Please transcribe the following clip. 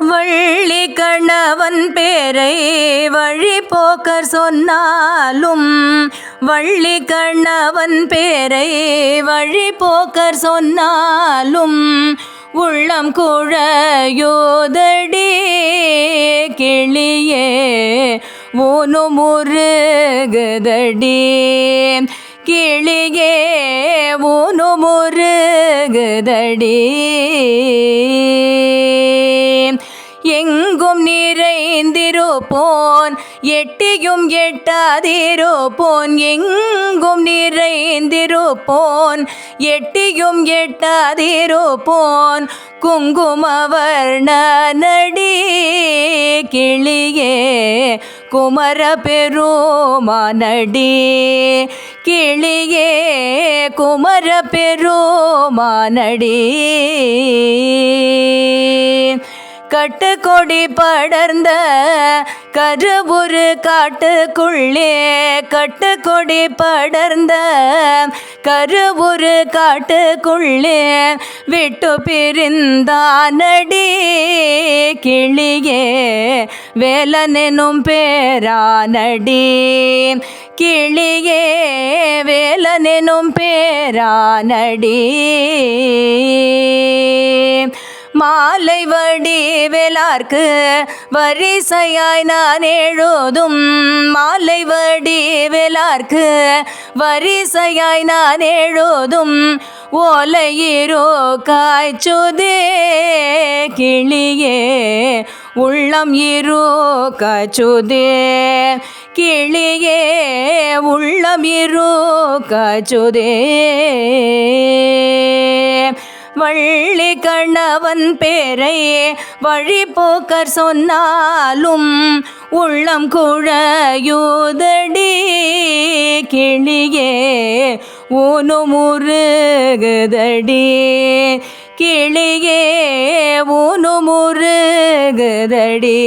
வள்ளி கணவன் பேரை வழிபோக்கர் சொன்னாலும் வள்ளி கணவன் பேரை வழிபோக்கர் சொன்னாலும் உள்ளம் குழையோதடி கிளியே ஊனு முருகுதடி கிளியே ஊனு முருகுதடி எங்கும் நிறைந்திருப்போன் எட்டியும் எட்டாதிருப்போன் எங்கும் நிறைந்திருப்போன் எட்டியும் எட்டாதிருப்போன் குங்குமவர்ணனடி கிளியே குமர பெருமானடி கிளியே குமர பெருமானடி கட்டுக்கொடி படர்ந்த கருவுரு காட்டுக்குள்ளே கட்டுக்கொடி படர்ந்த கருவுரு காட்டுக்குள்ளே விட்டு பிரிந்தானடி கிளியே வேலனெனும் பேரானடி கிளியே வேலனெனும் பேரானடி மாலை வடிவேலார்க்கு வரிசையாய் நான் எழுதும் மாலை வடிவேலார்க்கு வரிசையாய் நான் எழுதும் ஓலையிரோ காய்ச்சுதே கிளியே உள்ளம் இரு காய்ச்சுதே கிளியே உள்ளம் இரு காய்ச்சுதே வள்ளி கணவன் பேரை வழிபோக்கர் சொன்னாலும் உள்ளம் குழையுதடி கிளியே ஊனு முருகுதடி கிளியே ஊனு முருகுதடி